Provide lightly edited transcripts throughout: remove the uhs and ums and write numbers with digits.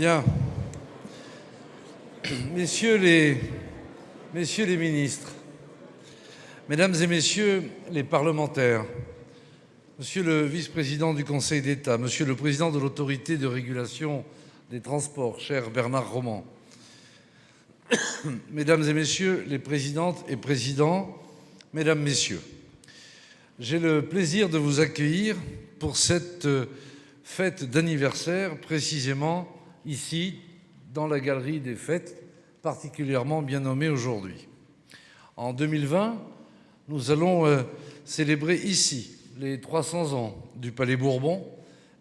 Bien. Messieurs les ministres, Mesdames et Messieurs les parlementaires, Monsieur le vice-président du Conseil d'État, Monsieur le président de l'Autorité de régulation des transports, cher Bernard Roman, Mesdames et Messieurs les présidentes et présidents, Mesdames, Messieurs, j'ai le plaisir de vous accueillir pour cette fête d'anniversaire, précisément ici, dans la galerie des fêtes, particulièrement bien nommée aujourd'hui. En 2020, nous allons célébrer ici les 300 ans du Palais Bourbon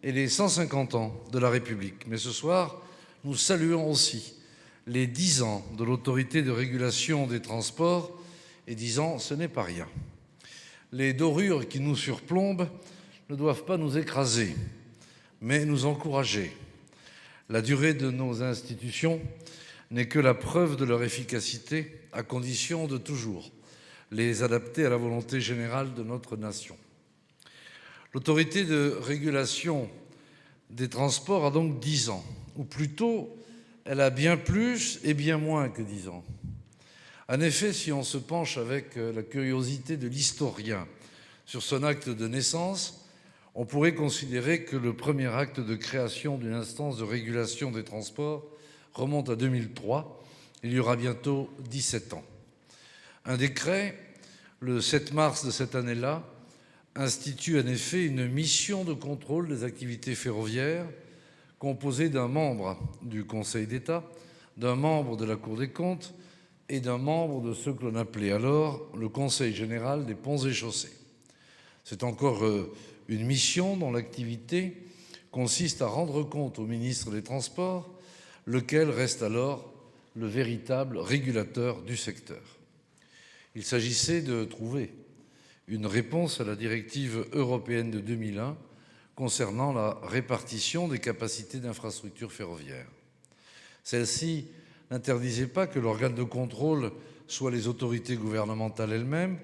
et les 150 ans de la République. Mais ce soir, nous saluons aussi les 10 ans de l'Autorité de régulation des transports, et 10 ans, ce n'est pas rien. Les dorures qui nous surplombent ne doivent pas nous écraser, mais nous encourager. La durée de nos institutions n'est que la preuve de leur efficacité, à condition de toujours les adapter à la volonté générale de notre nation. L'autorité de régulation des transports a donc 10 ans, ou plutôt, elle a bien plus et bien moins que 10 ans. En effet, si on se penche avec la curiosité de l'historien sur son acte de naissance, on pourrait considérer que le premier acte de création d'une instance de régulation des transports remonte à 2003, il y aura bientôt 17 ans. Un décret, le 7 mars de cette année-là, institue en effet une mission de contrôle des activités ferroviaires composée d'un membre du Conseil d'État, d'un membre de la Cour des comptes et d'un membre de ce que l'on appelait alors le Conseil général des ponts et chaussées. C'est encore une mission dont l'activité consiste à rendre compte au ministre des Transports, lequel reste alors le véritable régulateur du secteur. Il s'agissait de trouver une réponse à la directive européenne de 2001 concernant la répartition des capacités d'infrastructures ferroviaires. Celle-ci n'interdisait pas que l'organe de contrôle soit les autorités gouvernementales elles-mêmes,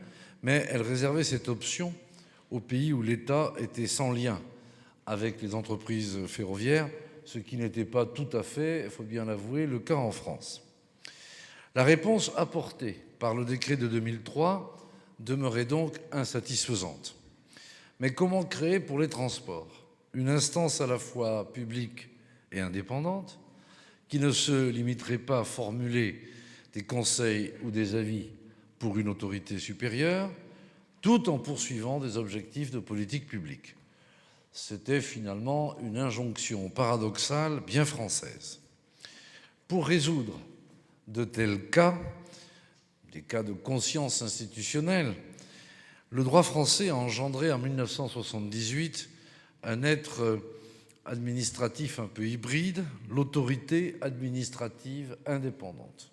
mais elle réservait cette option aux pays où l'État était sans lien avec les entreprises ferroviaires, ce qui n'était pas tout à fait, il faut bien l'avouer, le cas en France. La réponse apportée par le décret de 2003 demeurait donc insatisfaisante. Mais comment créer pour les transports une instance à la fois publique et indépendante qui ne se limiterait pas à formuler des conseils ou des avis pour une autorité supérieure, tout en poursuivant des objectifs de politique publique? C'était finalement une injonction paradoxale bien française. Pour résoudre de tels cas, des cas de conscience institutionnelle, le droit français a engendré en 1978 un être administratif un peu hybride, l'autorité administrative indépendante.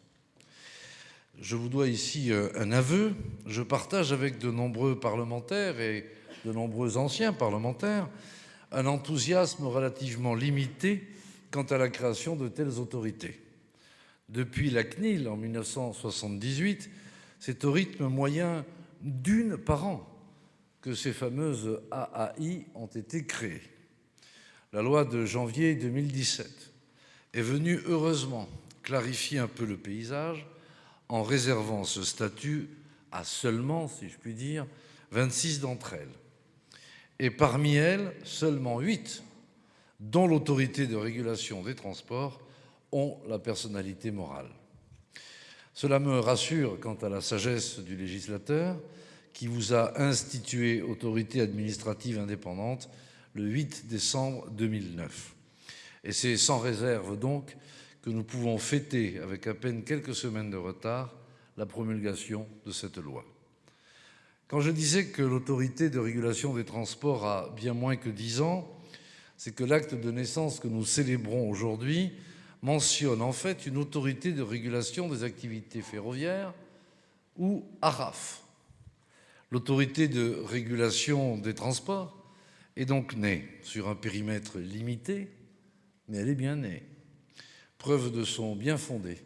Je vous dois ici un aveu. Je partage avec de nombreux parlementaires et de nombreux anciens parlementaires un enthousiasme relativement limité quant à la création de telles autorités. Depuis la CNIL en 1978, c'est au rythme moyen d'une par an que ces fameuses AAI ont été créées. La loi de janvier 2017 est venue heureusement clarifier un peu le paysage en réservant ce statut à seulement, si je puis dire, 26 d'entre elles. Et parmi elles, seulement 8, dont l'autorité de régulation des transports, ont la personnalité morale. Cela me rassure quant à la sagesse du législateur qui vous a institué autorité administrative indépendante le 8 décembre 2009. Et c'est sans réserve donc que nous pouvons fêter, avec à peine quelques semaines de retard, la promulgation de cette loi. Quand je disais que l'autorité de régulation des transports a bien moins que 10 ans, c'est que l'acte de naissance que nous célébrons aujourd'hui mentionne en fait une autorité de régulation des activités ferroviaires, ou ARAF. L'autorité de régulation des transports est donc née sur un périmètre limité, mais elle est bien née. Preuve de son bien fondé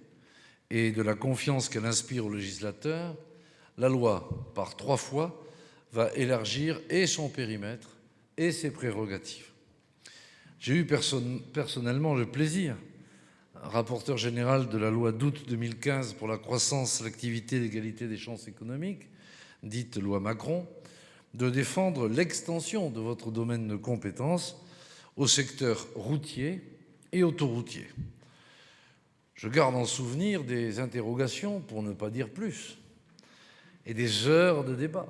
et de la confiance qu'elle inspire aux législateurs, la loi, par 3 fois, va élargir et son périmètre et ses prérogatives. J'ai eu personnellement le plaisir rapporteur général de la loi d'août 2015 pour la croissance, l'activité et l'égalité des chances économiques, dite loi Macron, de défendre l'extension de votre domaine de compétences au secteur routier et autoroutier. Je garde en souvenir des interrogations, pour ne pas dire plus, et des heures de débat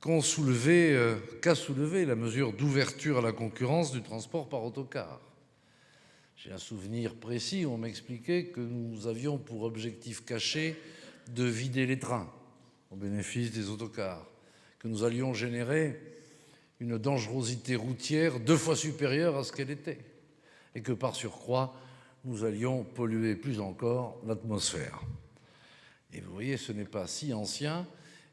qu'a soulevé la mesure d'ouverture à la concurrence du transport par autocar. J'ai un souvenir précis où on m'expliquait que nous avions pour objectif caché de vider les trains au bénéfice des autocars, que nous allions générer une dangerosité routière 2 fois supérieure à ce qu'elle était, et que par surcroît, nous allions polluer plus encore l'atmosphère. Et vous voyez, ce n'est pas si ancien,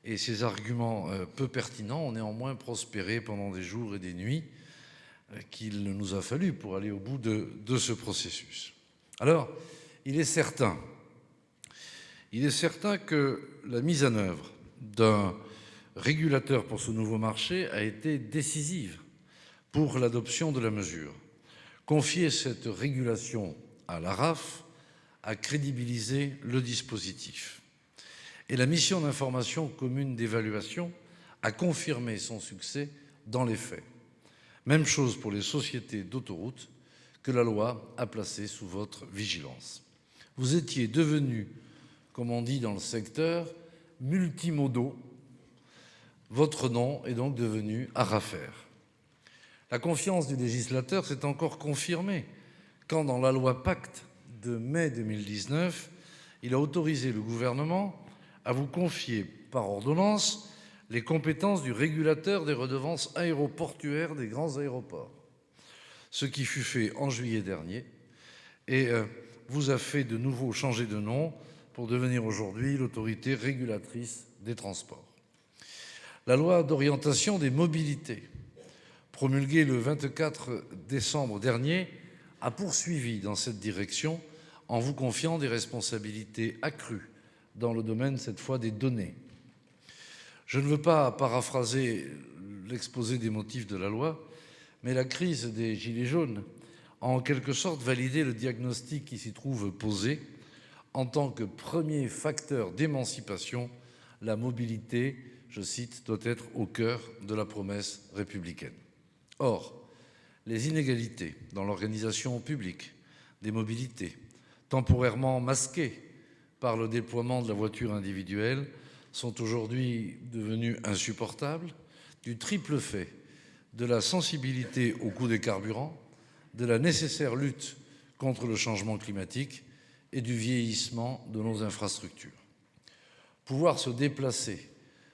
et ces arguments peu pertinents ont néanmoins prospéré pendant des jours et des nuits qu'il nous a fallu pour aller au bout de ce processus. Alors, il est certain que la mise en œuvre d'un régulateur pour ce nouveau marché a été décisive pour l'adoption de la mesure. Confier cette régulation à l'ARAF a crédibilisé le dispositif. Et la mission d'information commune d'évaluation a confirmé son succès dans les faits. Même chose pour les sociétés d'autoroutes que la loi a placées sous votre vigilance. Vous étiez devenus, comme on dit dans le secteur, multimodaux. Votre nom est donc devenu ARAFER. La confiance du législateur s'est encore confirmée quand, dans la loi Pacte de mai 2019, il a autorisé le gouvernement à vous confier par ordonnance les compétences du régulateur des redevances aéroportuaires des grands aéroports, ce qui fut fait en juillet dernier et vous a fait de nouveau changer de nom pour devenir aujourd'hui l'autorité régulatrice des transports. La loi d'orientation des mobilités, promulguée le 24 décembre dernier, a poursuivi dans cette direction en vous confiant des responsabilités accrues dans le domaine, cette fois, des données. Je ne veux pas paraphraser l'exposé des motifs de la loi, mais la crise des Gilets jaunes a en quelque sorte validé le diagnostic qui s'y trouve posé. En tant que premier facteur d'émancipation, la mobilité, je cite, doit être au cœur de la promesse républicaine. Or, les inégalités dans l'organisation publique des mobilités, temporairement masquées par le déploiement de la voiture individuelle, sont aujourd'hui devenues insupportables du triple fait de la sensibilité au coût des carburants, de la nécessaire lutte contre le changement climatique et du vieillissement de nos infrastructures. Pouvoir se déplacer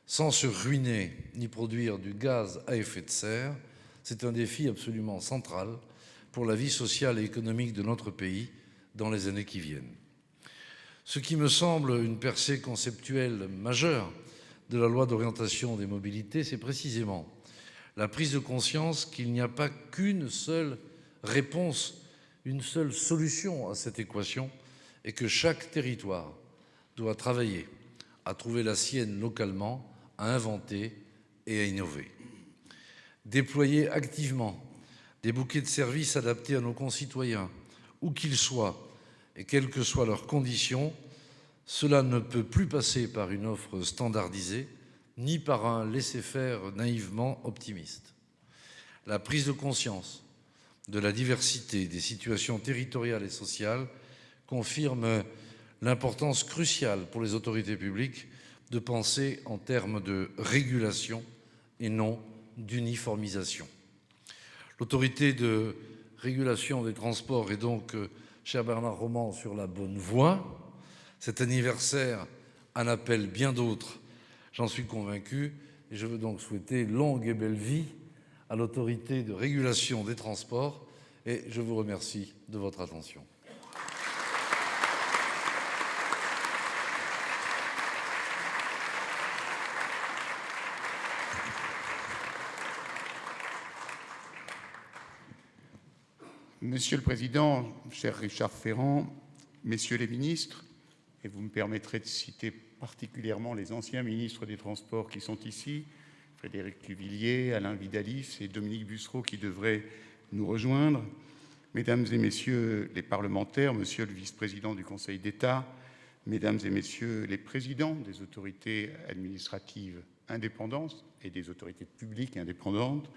sans se ruiner ni produire du gaz à effet de serre, c'est un défi absolument central pour la vie sociale et économique de notre pays dans les années qui viennent. Ce qui me semble une percée conceptuelle majeure de la loi d'orientation des mobilités, c'est précisément la prise de conscience qu'il n'y a pas qu'une seule réponse, une seule solution à cette équation, et que chaque territoire doit travailler à trouver la sienne localement, à inventer et à innover. Déployer activement des bouquets de services adaptés à nos concitoyens, où qu'ils soient et quelles que soient leurs conditions, cela ne peut plus passer par une offre standardisée, ni par un laisser-faire naïvement optimiste. La prise de conscience de la diversité des situations territoriales et sociales confirme l'importance cruciale pour les autorités publiques de penser en termes de régulation et non d'uniformisation. L'autorité de régulation des transports est donc, cher Bernard Roman, sur la bonne voie. Cet anniversaire en appelle bien d'autres, j'en suis convaincu, et je veux donc souhaiter longue et belle vie à l'autorité de régulation des transports, et je vous remercie de votre attention. Monsieur le Président, cher Richard Ferrand, messieurs les ministres, et vous me permettrez de citer particulièrement les anciens ministres des Transports qui sont ici, Frédéric Cuvillier, Alain Vidalis et Dominique Bussereau qui devraient nous rejoindre. Mesdames et messieurs les parlementaires, monsieur le vice-président du Conseil d'État, mesdames et messieurs les présidents des autorités administratives indépendantes et des autorités publiques indépendantes,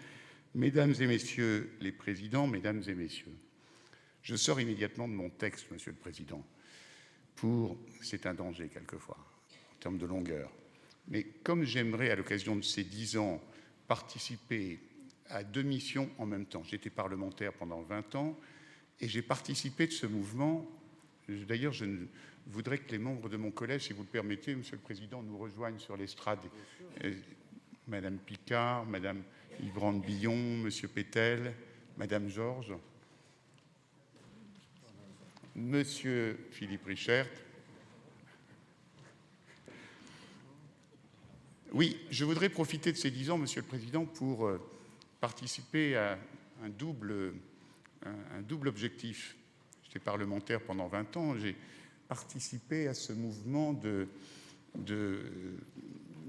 mesdames et messieurs les présidents, mesdames et messieurs, je sors immédiatement de mon texte, monsieur le président, c'est un danger quelquefois, en termes de longueur. Mais comme j'aimerais, à l'occasion de ces 10 ans, participer à 2 missions en même temps. J'étais parlementaire pendant 20 ans et j'ai participé de ce mouvement. D'ailleurs, je voudrais que les membres de mon collège, si vous le permettez, monsieur le président, nous rejoignent sur l'estrade. Madame Picard, madame Yves-Brand-Billon, monsieur Pétel, madame Georges, monsieur Philippe Richert. Oui, je voudrais profiter de ces 10 ans, monsieur le président, pour participer à un double objectif. J'étais parlementaire pendant 20 ans, j'ai participé à ce mouvement de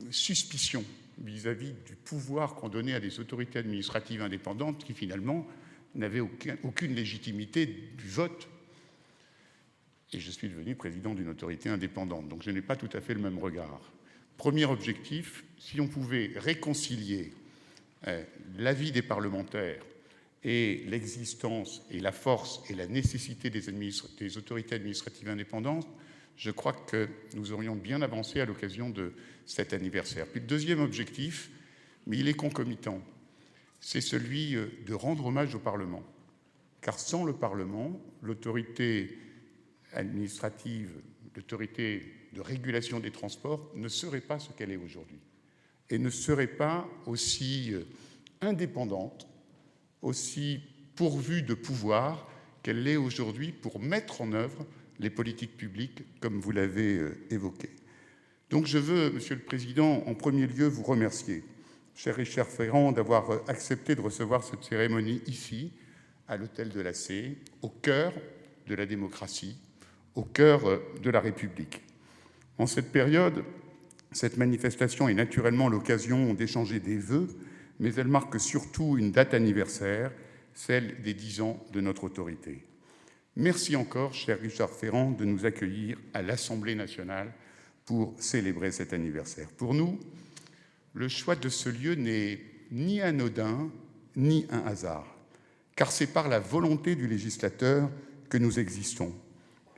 suspicion vis-à-vis du pouvoir qu'on donnait à des autorités administratives indépendantes qui finalement n'avaient aucune légitimité du vote. Et je suis devenu président d'une autorité indépendante, donc je n'ai pas tout à fait le même regard. Premier objectif, si on pouvait réconcilier l'avis des parlementaires et l'existence et la force et la nécessité des autorités administratives indépendantes, je crois que nous aurions bien avancé à l'occasion de cet anniversaire. Puis le deuxième objectif, mais il est concomitant, c'est celui de rendre hommage au Parlement. Car sans le Parlement, l'autorité administrative, l'autorité de régulation des transports ne serait pas ce qu'elle est aujourd'hui et ne serait pas aussi indépendante, aussi pourvue de pouvoir qu'elle l'est aujourd'hui pour mettre en œuvre les politiques publiques, comme vous l'avez évoqué. Donc je veux, monsieur le président, en premier lieu vous remercier, cher Richard Ferrand, d'avoir accepté de recevoir cette cérémonie ici, à l'hôtel de la C, au cœur de la démocratie, au cœur de la République. En cette période, cette manifestation est naturellement l'occasion d'échanger des vœux, mais elle marque surtout une date anniversaire, celle des 10 ans de notre autorité. Merci encore, cher Richard Ferrand, de nous accueillir à l'Assemblée nationale pour célébrer cet anniversaire. Pour nous, le choix de ce lieu n'est ni anodin, ni un hasard, car c'est par la volonté du législateur que nous existons.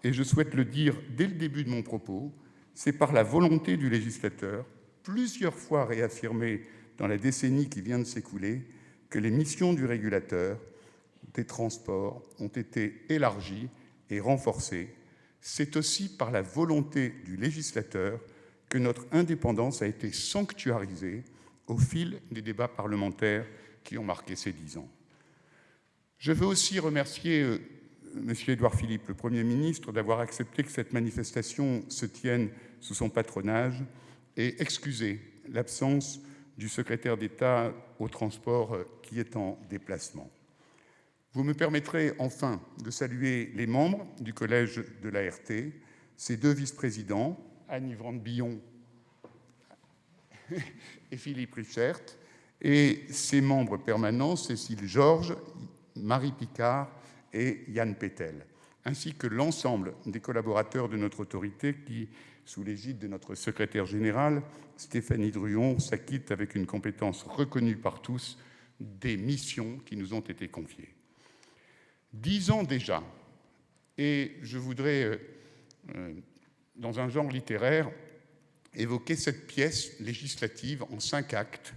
Et je souhaite le dire dès le début de mon propos, c'est par la volonté du législateur, plusieurs fois réaffirmée dans la décennie qui vient de s'écouler, que les missions du régulateur des transports ont été élargies et renforcées. C'est aussi par la volonté du législateur que notre indépendance a été sanctuarisée au fil des débats parlementaires qui ont marqué ces 10 ans. Je veux aussi remercier M. Édouard Philippe, le Premier ministre, d'avoir accepté que cette manifestation se tienne sous son patronage et excuser l'absence du secrétaire d'État au transport qui est en déplacement. Vous me permettrez enfin de saluer les membres du collège de l'ART, ses 2 vice-présidents, Anne Yves-Brand-Billon et Philippe Richert, et ses membres permanents, Cécile Georges, Marie Picard et Yann Pétel, ainsi que l'ensemble des collaborateurs de notre autorité qui, sous l'égide de notre secrétaire général, Stéphanie Druon, s'acquittent avec une compétence reconnue par tous des missions qui nous ont été confiées. 10 ans déjà, et je voudrais, dans un genre littéraire, évoquer cette pièce législative en 5 actes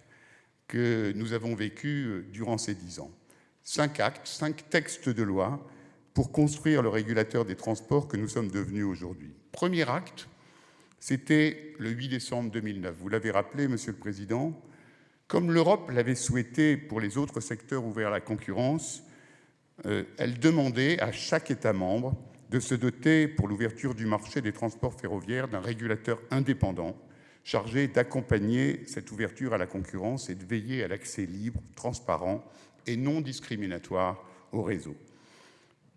que nous avons vécus durant ces 10 ans. 5 actes, 5 textes de loi pour construire le régulateur des transports que nous sommes devenus aujourd'hui. Premier acte, c'était le 8 décembre 2009. Vous l'avez rappelé, Monsieur le Président, comme l'Europe l'avait souhaité pour les autres secteurs ouverts à la concurrence, elle demandait à chaque État membre de se doter, pour l'ouverture du marché des transports ferroviaires, d'un régulateur indépendant chargé d'accompagner cette ouverture à la concurrence et de veiller à l'accès libre, transparent et non discriminatoire au réseau.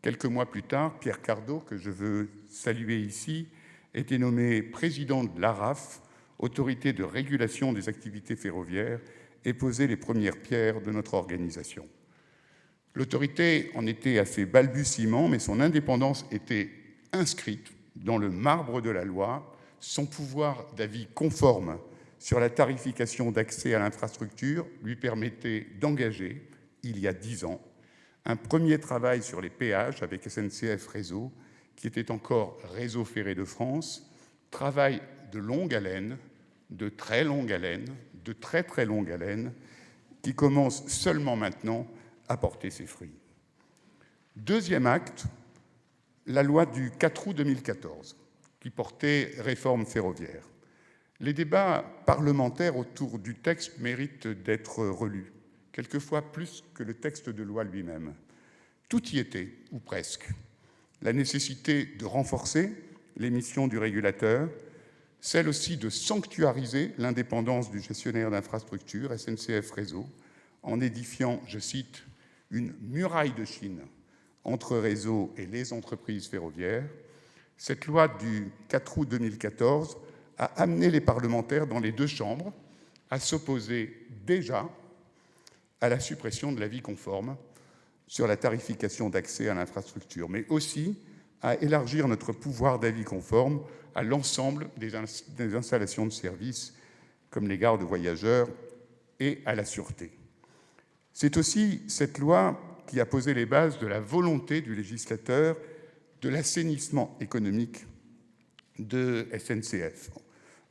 Quelques mois plus tard, Pierre Cardot, que je veux saluer ici, était nommé président de l'ARAF, autorité de régulation des activités ferroviaires, et posait les premières pierres de notre organisation. L'autorité en était à ses balbutiements, mais son indépendance était inscrite dans le marbre de la loi. Son pouvoir d'avis conforme sur la tarification d'accès à l'infrastructure lui permettait d'engager, il y a 10 ans, un premier travail sur les péages avec SNCF Réseau, qui était encore Réseau Ferré de France, travail de longue haleine, de très longue haleine, de très très longue haleine, qui commence seulement maintenant à porter ses fruits. Deuxième acte, la loi du 4 août 2014, qui portait réforme ferroviaire. Les débats parlementaires autour du texte méritent d'être relus, quelquefois plus que le texte de loi lui-même. Tout y était, ou presque. La nécessité de renforcer les missions du régulateur, celle aussi de sanctuariser l'indépendance du gestionnaire d'infrastructure, SNCF Réseau, en édifiant, je cite, une muraille de Chine entre Réseau et les entreprises ferroviaires. Cette loi du 4 août 2014 a amené les parlementaires dans les deux chambres à s'opposer déjà à la suppression de l'avis conforme sur la tarification d'accès à l'infrastructure, mais aussi à élargir notre pouvoir d'avis conforme à l'ensemble des installations de services, comme les gares de voyageurs et à la sûreté. C'est aussi cette loi qui a posé les bases de la volonté du législateur de l'assainissement économique de SNCF.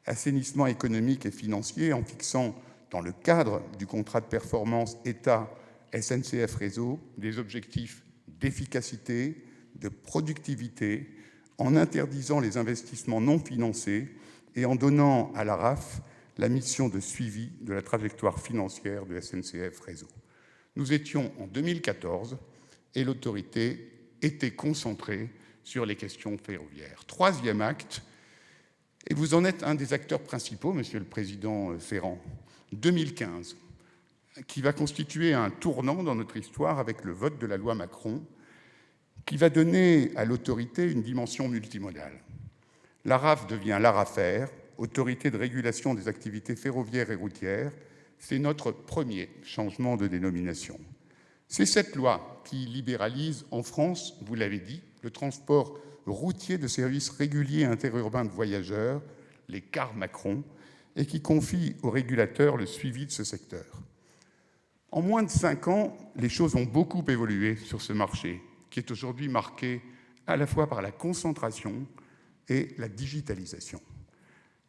Assainissement économique et financier en fixant dans le cadre du contrat de performance État-SNCF Réseau des objectifs d'efficacité, de productivité, en interdisant les investissements non financés et en donnant à la RAF la mission de suivi de la trajectoire financière de SNCF Réseau. Nous étions en 2014 et l'autorité était concentrée sur les questions ferroviaires. Troisième acte, et vous en êtes un des acteurs principaux, Monsieur le Président Ferrand, 2015, qui va constituer un tournant dans notre histoire avec le vote de la loi Macron, qui va donner à l'autorité une dimension multimodale. L'ARAF devient l'ARAFER, Autorité de régulation des activités ferroviaires et routières. C'est notre premier changement de dénomination. C'est cette loi qui libéralise en France, vous l'avez dit, le transport routier de services réguliers interurbains de voyageurs, les cars Macron, et qui confie au régulateur le suivi de ce secteur. En moins de 5 ans, les choses ont beaucoup évolué sur ce marché, qui est aujourd'hui marqué à la fois par la concentration et la digitalisation.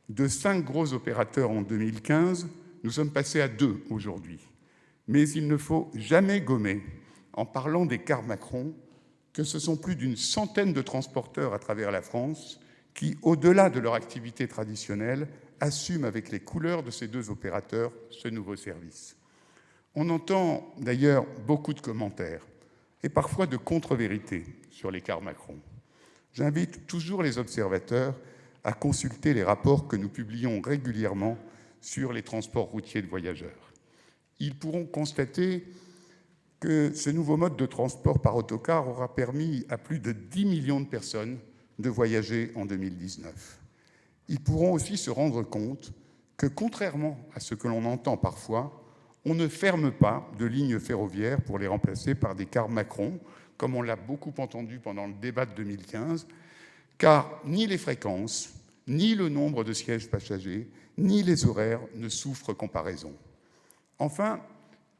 De 5 gros opérateurs en 2015, nous sommes passés à 2 aujourd'hui. Mais il ne faut jamais gommer, en parlant des cars Macron, que ce sont plus d'une centaine de transporteurs à travers la France qui, au-delà de leur activité traditionnelle, assument avec les couleurs de ces 2 opérateurs ce nouveau service. On entend d'ailleurs beaucoup de commentaires et parfois de contre-vérités sur les cars Macron. J'invite toujours les observateurs à consulter les rapports que nous publions régulièrement sur les transports routiers de voyageurs. Ils pourront constater que ce nouveau mode de transport par autocar aura permis à plus de 10 millions de personnes de voyager en 2019. Ils pourront aussi se rendre compte que, contrairement à ce que l'on entend parfois, on ne ferme pas de lignes ferroviaires pour les remplacer par des cars Macron, comme on l'a beaucoup entendu pendant le débat de 2015, car ni les fréquences, ni le nombre de sièges passagers, ni les horaires ne souffrent comparaison. Enfin,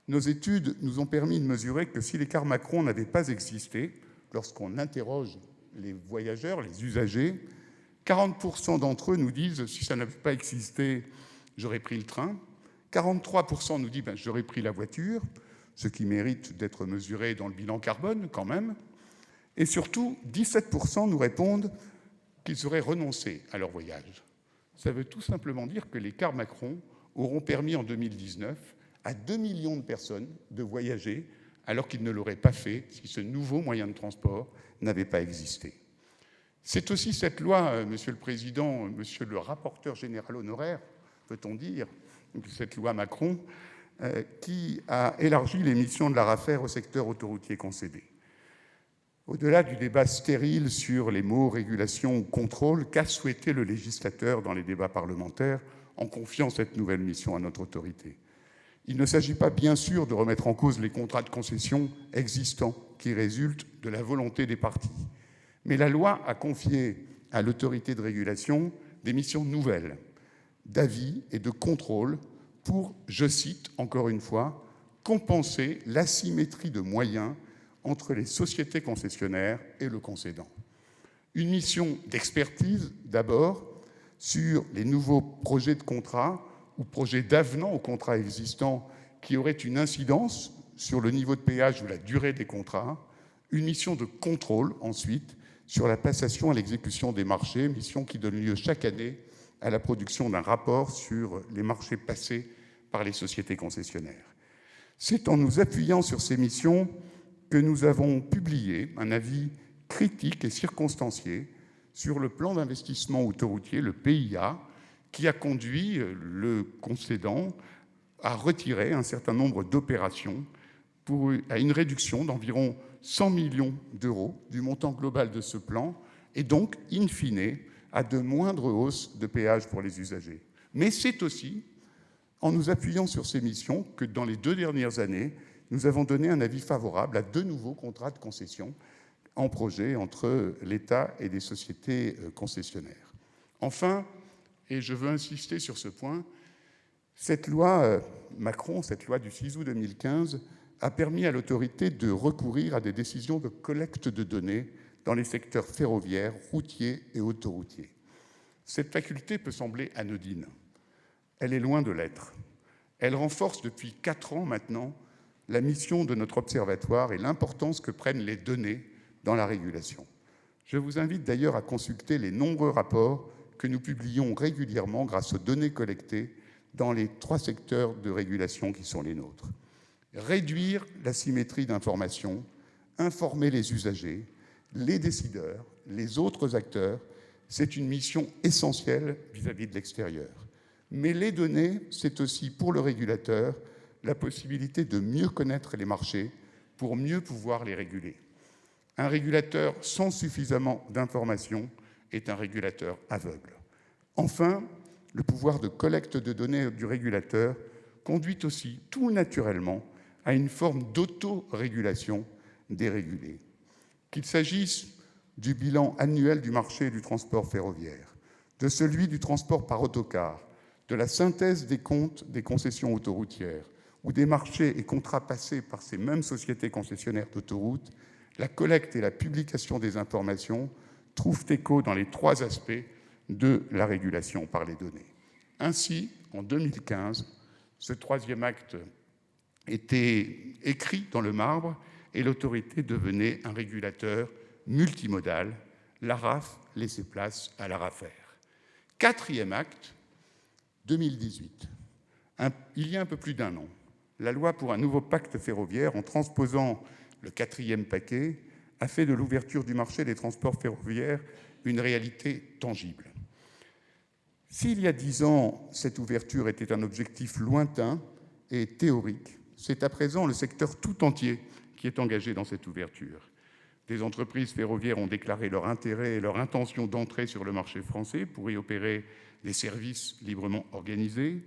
nos études nous ont permis de mesurer que si les cars Macron n'avaient pas existé, lorsqu'on interroge les voyageurs, les usagers, 40% d'entre eux nous disent « si ça n'avait pas existé, j'aurais pris le train ». 43% nous disent « j'aurais pris la voiture », ce qui mérite d'être mesuré dans le bilan carbone quand même. Et surtout, 17% nous répondent qu'ils auraient renoncé à leur voyage. Ça veut tout simplement dire que les cars Macron auront permis en 2019 à 2 millions de personnes de voyager alors qu'ils ne l'auraient pas fait si ce nouveau moyen de transport n'avait pas existé. C'est aussi cette loi, Monsieur le Président, Monsieur le rapporteur général honoraire, peut-on dire, cette loi Macron, qui a élargi les missions de l'ARAFER au secteur autoroutier concédé. Au-delà du débat stérile sur les mots régulation ou contrôle, qu'a souhaité le législateur dans les débats parlementaires en confiant cette nouvelle mission à notre autorité? Il ne s'agit pas, bien sûr, de remettre en cause les contrats de concession existants qui résultent de la volonté des parties. Mais la loi a confié à l'autorité de régulation des missions nouvelles, d'avis et de contrôle pour, je cite encore une fois, compenser l'asymétrie de moyens entre les sociétés concessionnaires et le concédant. Une mission d'expertise, d'abord, sur les nouveaux projets de contrat ou projets d'avenant aux contrats existants qui auraient une incidence sur le niveau de péage ou la durée des contrats. Une mission de contrôle, ensuite, sur la passation à l'exécution des marchés, mission qui donne lieu chaque année à la production d'un rapport sur les marchés passés par les sociétés concessionnaires. C'est en nous appuyant sur ces missions que nous avons publié un avis critique et circonstancié sur le plan d'investissement autoroutier, le PIA, qui a conduit le concédant à retirer un certain nombre d'opérations à une réduction d'environ 100 millions d'euros du montant global de ce plan, et donc, in fine, à de moindres hausses de péage pour les usagers. Mais c'est aussi en nous appuyant sur ces missions que, dans les 2 dernières années, nous avons donné un avis favorable à 2 nouveaux contrats de concession en projet entre l'État et des sociétés concessionnaires. Enfin, et je veux insister sur ce point, cette loi Macron, cette loi du 6 août 2015, a permis à l'autorité de recourir à des décisions de collecte de données dans les secteurs ferroviaires, routiers et autoroutiers. Cette faculté peut sembler anodine. Elle est loin de l'être. Elle renforce depuis 4 ans maintenant la mission de notre observatoire et l'importance que prennent les données dans la régulation. Je vous invite d'ailleurs à consulter les nombreux rapports que nous publions régulièrement grâce aux données collectées dans les 3 secteurs de régulation qui sont les nôtres. Réduire l'asymétrie d'information, informer les usagers, les décideurs, les autres acteurs, c'est une mission essentielle vis-à-vis de l'extérieur. Mais les données, c'est aussi pour le régulateur la possibilité de mieux connaître les marchés pour mieux pouvoir les réguler. Un régulateur sans suffisamment d'informations est un régulateur aveugle. Enfin, le pouvoir de collecte de données du régulateur conduit aussi tout naturellement à une forme d'autorégulation des régulés. Qu'il s'agisse du bilan annuel du marché du transport ferroviaire, de celui du transport par autocar, de la synthèse des comptes des concessions autoroutières ou des marchés et contrats passés par ces mêmes sociétés concessionnaires d'autoroutes, la collecte et la publication des informations trouvent écho dans les 3 aspects de la régulation par les données. Ainsi, en 2015, ce 3e acte était écrit dans le marbre et l'autorité devenait un régulateur multimodal. L'ARAF laissait place à l'ARAFER. 4e acte, 2018. Il y a un peu plus d'1 an, la loi pour un nouveau pacte ferroviaire, en transposant le 4e paquet, a fait de l'ouverture du marché des transports ferroviaires une réalité tangible. S'il y a 10 ans, cette ouverture était un objectif lointain et théorique, c'est à présent le secteur tout entier qui est engagé dans cette ouverture. Des entreprises ferroviaires ont déclaré leur intérêt et leur intention d'entrer sur le marché français pour y opérer des services librement organisés.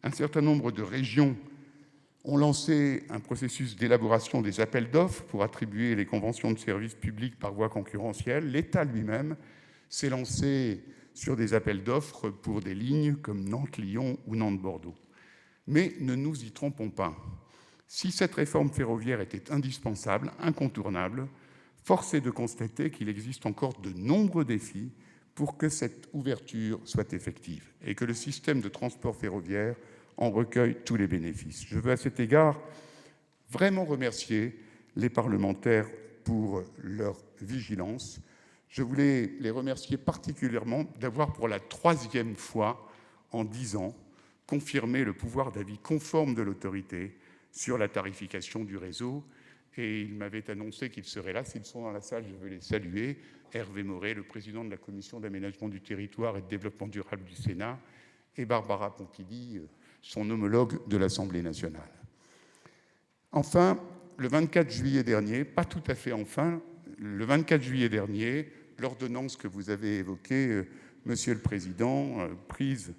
Un certain nombre de régions ont lancé un processus d'élaboration des appels d'offres pour attribuer les conventions de services publics par voie concurrentielle. L'État lui-même s'est lancé sur des appels d'offres pour des lignes comme Nantes-Lyon ou Nantes-Bordeaux. Mais ne nous y trompons pas. Si cette réforme ferroviaire était indispensable, incontournable, force est de constater qu'il existe encore de nombreux défis pour que cette ouverture soit effective et que le système de transport ferroviaire en recueille tous les bénéfices. Je veux à cet égard vraiment remercier les parlementaires pour leur vigilance. Je voulais les remercier particulièrement d'avoir pour la 3e fois en 10 ans confirmé le pouvoir d'avis conforme de l'autorité sur la tarification du réseau. Et ils m'avaient annoncé qu'ils seraient là. S'ils sont dans la salle, je veux les saluer. Hervé Moret, le président de la Commission d'aménagement du territoire et de développement durable du Sénat, et Barbara Pompili, son homologue de l'Assemblée nationale. Enfin, le 24 juillet dernier, pas tout à fait enfin, le 24 juillet dernier, l'ordonnance que vous avez évoquée, Monsieur le Président, prise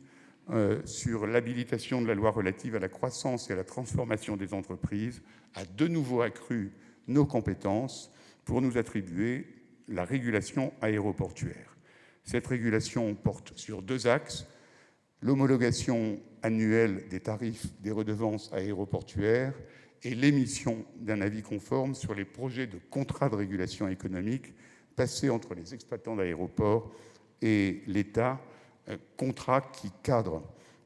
sur l'habilitation de la loi relative à la croissance et à la transformation des entreprises a de nouveau accru nos compétences pour nous attribuer la régulation aéroportuaire. Cette régulation porte sur 2 axes: l'homologation annuelle des tarifs des redevances aéroportuaires et l'émission d'un avis conforme sur les projets de contrats de régulation économique passés entre les exploitants d'aéroports et l'État, contrat qui cadre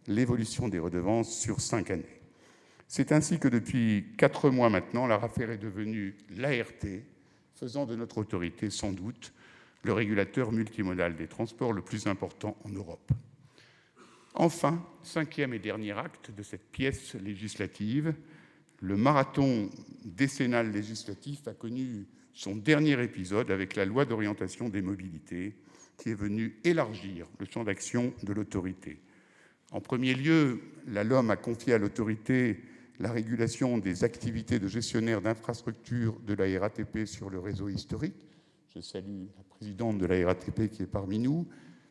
l'évolution des redevances sur 5 années. C'est ainsi que depuis 4 mois maintenant, l'ARAFER est devenue l'ART, faisant de notre autorité sans doute le régulateur multimodal des transports le plus important en Europe. Enfin, 5e et dernier acte de cette pièce législative, le marathon décennal législatif a connu son dernier épisode avec la loi d'orientation des mobilités, qui est venue élargir le champ d'action de l'autorité. En premier lieu, la LOM a confié à l'autorité la régulation des activités de gestionnaire d'infrastructures de la RATP sur le réseau historique. Je salue la présidente de la RATP qui est parmi nous,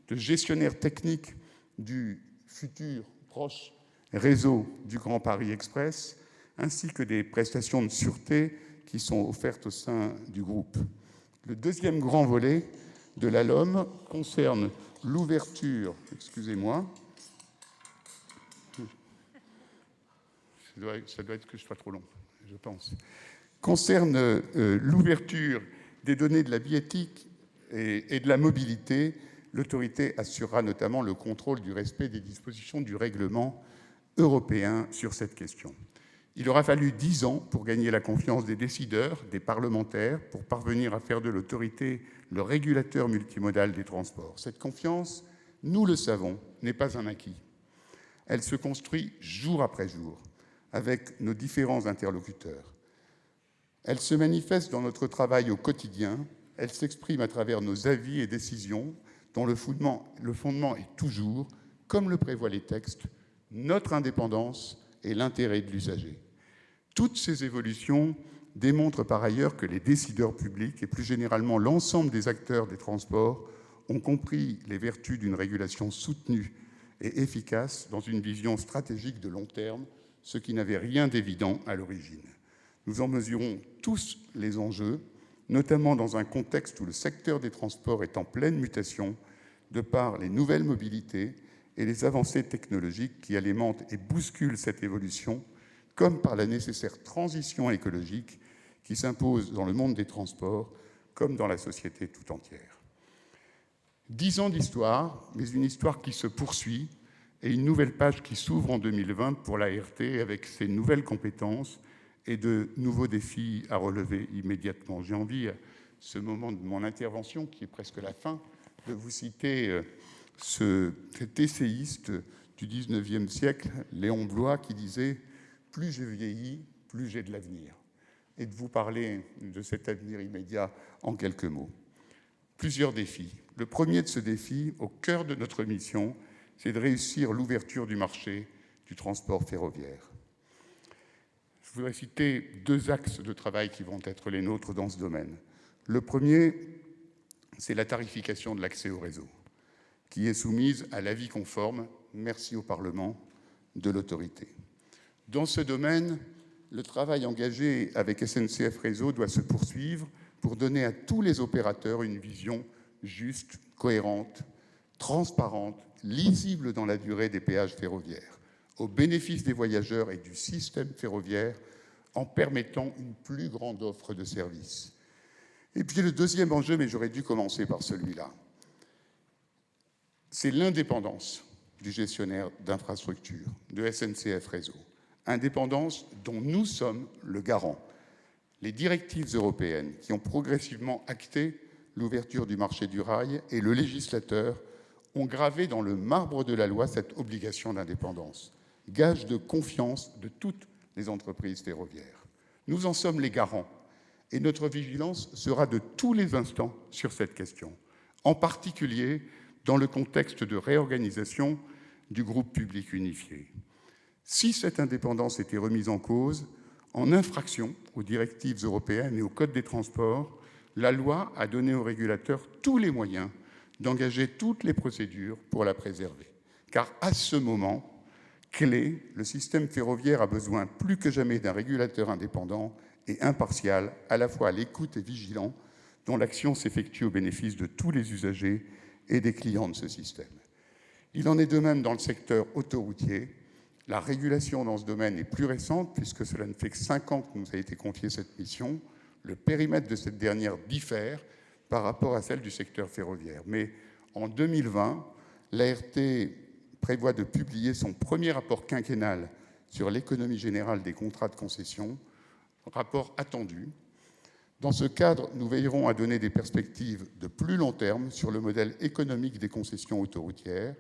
de gestionnaire technique du futur proche réseau du Grand Paris Express, ainsi que des prestations de sûreté qui sont offertes au sein du groupe. Le deuxième grand volet de la LOM concerne l'ouverture, excusez-moi, ça doit être que je sois trop long, je pense, concerne l'ouverture des données de la billettique et de la mobilité. L'autorité assurera notamment le contrôle du respect des dispositions du règlement européen sur cette question. Il aura fallu 10 ans pour gagner la confiance des décideurs, des parlementaires, pour parvenir à faire de l'autorité le régulateur multimodal des transports. Cette confiance, nous le savons, n'est pas un acquis. Elle se construit jour après jour avec nos différents interlocuteurs. Elle se manifeste dans notre travail au quotidien, elle s'exprime à travers nos avis et décisions dont le fondement est toujours, comme le prévoient les textes, notre indépendance et l'intérêt de l'usager. Toutes ces évolutions démontrent par ailleurs que les décideurs publics et plus généralement l'ensemble des acteurs des transports ont compris les vertus d'une régulation soutenue et efficace dans une vision stratégique de long terme, ce qui n'avait rien d'évident à l'origine. Nous en mesurons tous les enjeux, notamment dans un contexte où le secteur des transports est en pleine mutation de par les nouvelles mobilités et les avancées technologiques qui alimentent et bousculent cette évolution, comme par la nécessaire transition écologique qui s'impose dans le monde des transports comme dans la société tout entière. 10 ans d'histoire, mais une histoire qui se poursuit et une nouvelle page qui s'ouvre en 2020 pour l'ART avec ses nouvelles compétences et de nouveaux défis à relever immédiatement. J'ai envie, à ce moment de mon intervention, qui est presque la fin, de vous citer cet essayiste du 19e siècle, Léon Bloy, qui disait « Plus je vieillis, plus j'ai de l'avenir ». Et de vous parler de cet avenir immédiat en quelques mots. Plusieurs défis. Le premier de ce défi, au cœur de notre mission, c'est de réussir l'ouverture du marché du transport ferroviaire. Je voudrais citer 2 axes de travail qui vont être les nôtres dans ce domaine. Le premier, c'est la tarification de l'accès au réseau, qui est soumise à l'avis conforme, merci au Parlement, de l'autorité. Dans ce domaine, le travail engagé avec SNCF Réseau doit se poursuivre pour donner à tous les opérateurs une vision juste, cohérente, transparente, lisible dans la durée des péages ferroviaires, au bénéfice des voyageurs et du système ferroviaire, en permettant une plus grande offre de services. Et puis le deuxième enjeu, mais j'aurais dû commencer par celui-là, c'est l'indépendance du gestionnaire d'infrastructure, de SNCF Réseau. Indépendance dont nous sommes le garant. Les directives européennes qui ont progressivement acté l'ouverture du marché du rail et le législateur ont gravé dans le marbre de la loi cette obligation d'indépendance, gage de confiance de toutes les entreprises ferroviaires. Nous en sommes les garants et notre vigilance sera de tous les instants sur cette question, en particulier dans le contexte de réorganisation du groupe public unifié. Si cette indépendance était remise en cause, en infraction aux directives européennes et au Code des transports, la loi a donné aux régulateurs tous les moyens d'engager toutes les procédures pour la préserver. car à ce moment clé, le système ferroviaire a besoin plus que jamais d'un régulateur indépendant et impartial, à la fois à l'écoute et vigilant, dont l'action s'effectue au bénéfice de tous les usagers et des clients de ce système. Il en est de même dans le secteur autoroutier. La régulation dans ce domaine est plus récente, puisque cela ne fait que 5 ans que nous a été confiée cette mission. Le périmètre de cette dernière diffère par rapport à celle du secteur ferroviaire. Mais en 2020, l'ART prévoit de publier son premier rapport quinquennal sur l'économie générale des contrats de concession, rapport attendu. Dans ce cadre, nous veillerons à donner des perspectives de plus long terme sur le modèle économique des concessions autoroutières.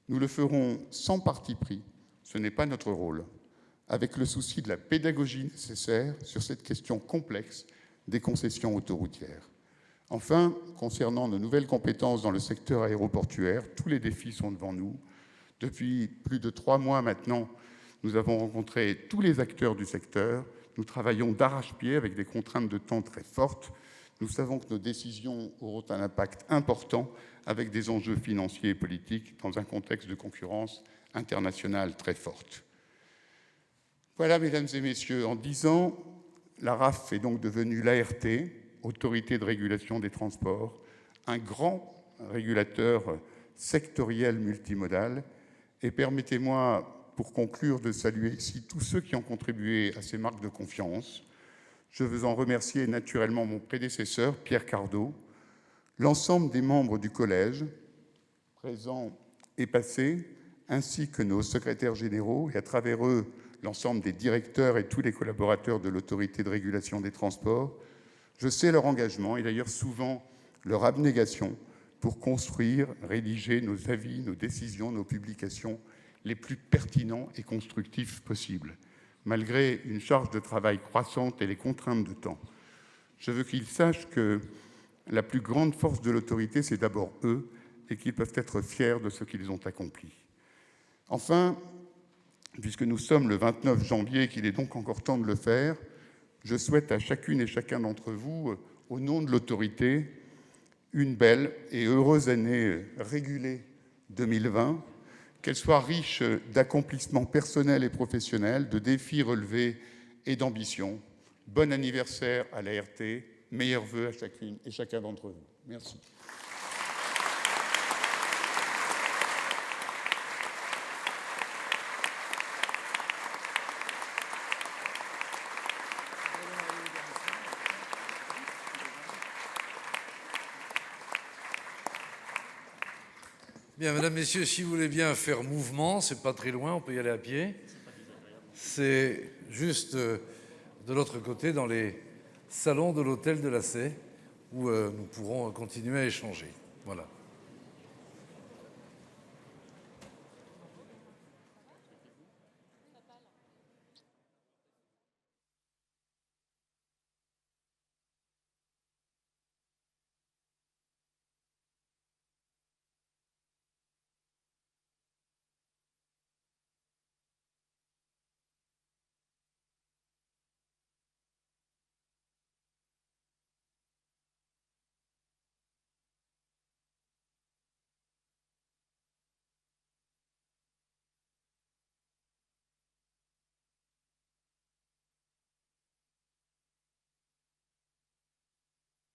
Nous le ferons sans parti pris, ce n'est pas notre rôle, avec le souci de la pédagogie nécessaire sur cette question complexe des concessions autoroutières. Enfin, concernant nos nouvelles compétences dans le secteur aéroportuaire, tous les défis sont devant nous. Depuis plus de 3 mois maintenant, nous avons rencontré tous les acteurs du secteur. Nous travaillons d'arrache-pied avec des contraintes de temps très fortes. Nous savons que nos décisions auront un impact important avec des enjeux financiers et politiques dans un contexte de concurrence internationale très forte. Voilà, mesdames et messieurs, en 10 ans, la RAF est donc devenue l'ART, Autorité de régulation des transports, un grand régulateur sectoriel multimodal. Et permettez-moi, pour conclure, de saluer ici tous ceux qui ont contribué à ces marques de confiance. Je veux en remercier naturellement mon prédécesseur, Pierre Cardot, l'ensemble des membres du collège, présents et passés, ainsi que nos secrétaires généraux, et à travers eux, l'ensemble des directeurs et tous les collaborateurs de l'autorité de régulation des transports. Je sais leur engagement et d'ailleurs souvent leur abnégation pour construire, rédiger nos avis, nos décisions, nos publications les plus pertinents et constructifs possibles, malgré une charge de travail croissante et les contraintes de temps. Je veux qu'ils sachent que la plus grande force de l'autorité, c'est d'abord eux, et qu'ils peuvent être fiers de ce qu'ils ont accompli. Enfin, puisque nous sommes le 29 janvier et qu'il est donc encore temps de le faire, je souhaite à chacune et chacun d'entre vous, au nom de l'autorité, une belle et heureuse année régulée 2020, qu'elle soit riche d'accomplissements personnels et professionnels, de défis relevés et d'ambition. Bon anniversaire à l'ART, meilleurs vœux à chacune et chacun d'entre vous. Merci. Bien, mesdames, messieurs, si vous voulez bien faire mouvement, c'est pas très loin, on peut y aller à pied. C'est juste de l'autre côté, dans les salons de l'hôtel de la Sey, où nous pourrons continuer à échanger. Voilà.